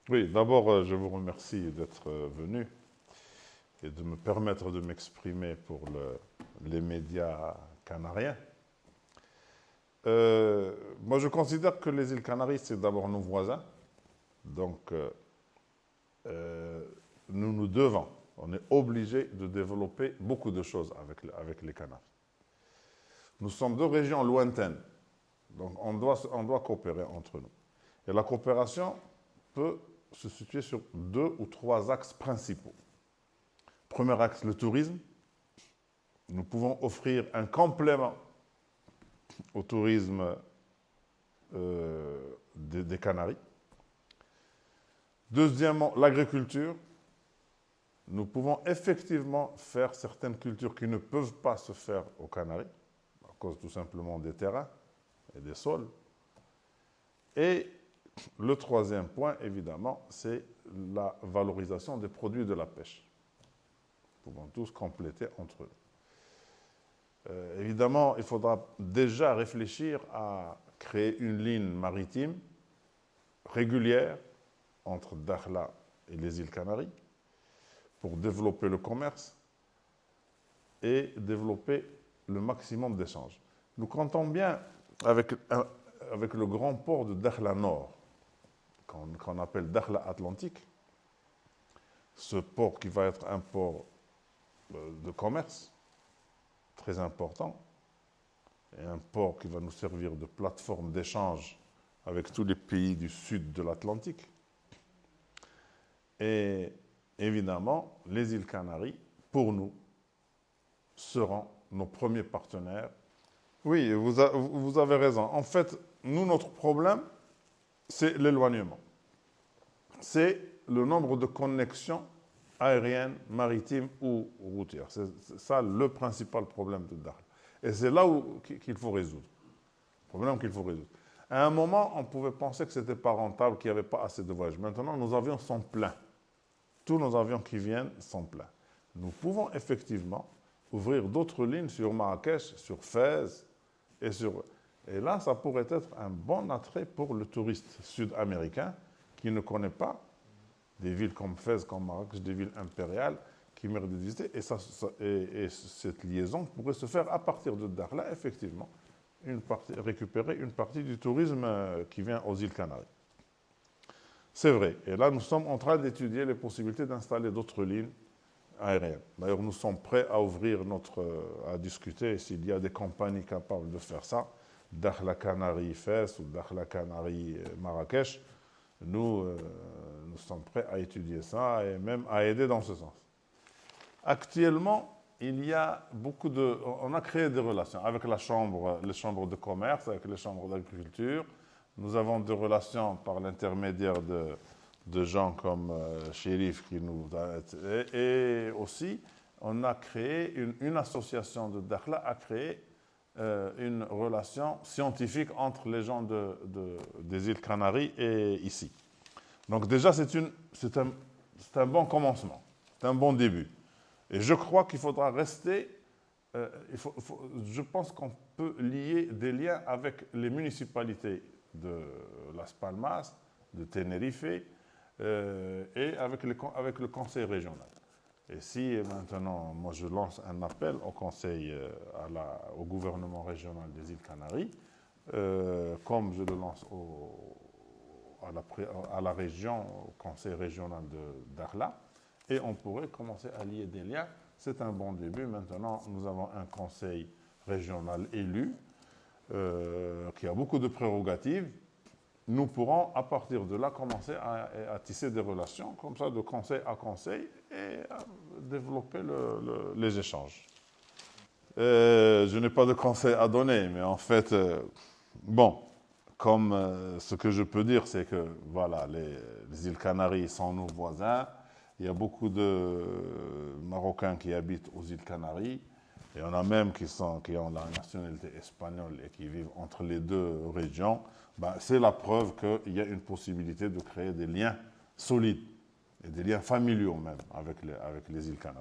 Oui, d'abord, je vous remercie d'être venu et de me permettre de m'exprimer pour les médias canariens. Moi, je considère que les îles Canaries, c'est d'abord nos voisins. Donc, euh, nous nous devons, on est obligé de développer beaucoup de choses avec les Canaries. Nous sommes deux régions lointaines, donc on doit coopérer entre nous. Et la coopération peut se situer sur deux ou trois axes principaux. Premier axe, le tourisme. Nous pouvons offrir un complément au tourisme des Canaries. Deuxièmement, l'agriculture. Nous pouvons effectivement faire certaines cultures qui ne peuvent pas se faire aux Canaries, à cause tout simplement des terrains et des sols. Et le troisième point, évidemment, c'est la valorisation des produits de la pêche. Nous pouvons tous compléter entre eux. Évidemment, il faudra déjà réfléchir à créer une ligne maritime régulière entre Dakhla et les îles Canaries pour développer le commerce et développer le maximum d'échanges. Nous comptons bien avec le grand port de Dakhla Nord, qu'on appelle Dakhla Atlantique, ce port qui va être un port de commerce très important, et un port qui va nous servir de plateforme d'échange avec tous les pays du sud de l'Atlantique. Et évidemment, les îles Canaries, pour nous, seront nos premiers partenaires. Oui, vous avez raison. En fait, nous, notre problème, c'est l'éloignement. C'est le nombre de connexions aériennes, maritimes ou routières. C'est ça le principal problème de Dakhla. Et c'est là qu'il faut résoudre. Le problème qu'il faut résoudre. À un moment, on pouvait penser que ce n'était pas rentable, qu'il n'y avait pas assez de voyages. Maintenant, nos avions sont pleins. Tous nos avions qui viennent sont pleins. Nous pouvons effectivement ouvrir d'autres lignes sur Marrakech, sur Fès, et là, ça pourrait être un bon attrait pour le touriste sud-américain qui ne connaît pas des villes comme Fès, comme Marrakech, des villes impériales qui méritent de visiter. Et cette liaison pourrait se faire à partir de Dakhla, effectivement, récupérer une partie du tourisme qui vient aux îles Canaries. C'est vrai. Et là, nous sommes en train d'étudier les possibilités d'installer d'autres lignes aériennes. D'ailleurs, nous sommes prêts à ouvrir à discuter s'il y a des compagnies capables de faire ça. Dakhla Canaries Fès ou Dakhla Canaries Marrakech. Nous sommes prêts à étudier ça et même à aider dans ce sens. Actuellement, il y a on a créé des relations avec les chambres de commerce, avec les chambres d'agriculture. Nous avons des relations par l'intermédiaire de gens comme Chérif qui nous a... Et aussi, on a créé une association de Dakhla a créé une relation scientifique entre les gens des îles Canaries et ici. Donc déjà, c'est un bon commencement, c'est un bon début. Et je crois qu'il faudra rester, je pense qu'on peut lier des liens avec les municipalités de Las Palmas, de Tenerife, et avec le conseil régional. Et si maintenant, moi je lance un appel au conseil, au gouvernement régional des îles Canaries, comme je le lance à la région, au conseil régional de Dakhla, et on pourrait commencer à lier des liens. C'est un bon début. Maintenant, nous avons un conseil régional élu qui a beaucoup de prérogatives. Nous pourrons, à partir de là, commencer à tisser des relations, comme ça, de conseil à conseil, et à développer les échanges. Je n'ai pas de conseil à donner, mais en fait, bon, comme ce que je peux dire, c'est que, voilà, les îles Canaries sont nos voisins. Il y a beaucoup de Marocains qui habitent aux îles Canaries. Il y en a même qui ont la nationalité espagnole et qui vivent entre les deux régions. Ben, c'est la preuve qu'il y a une possibilité de créer des liens solides et des liens familiaux même avec les îles Canaries.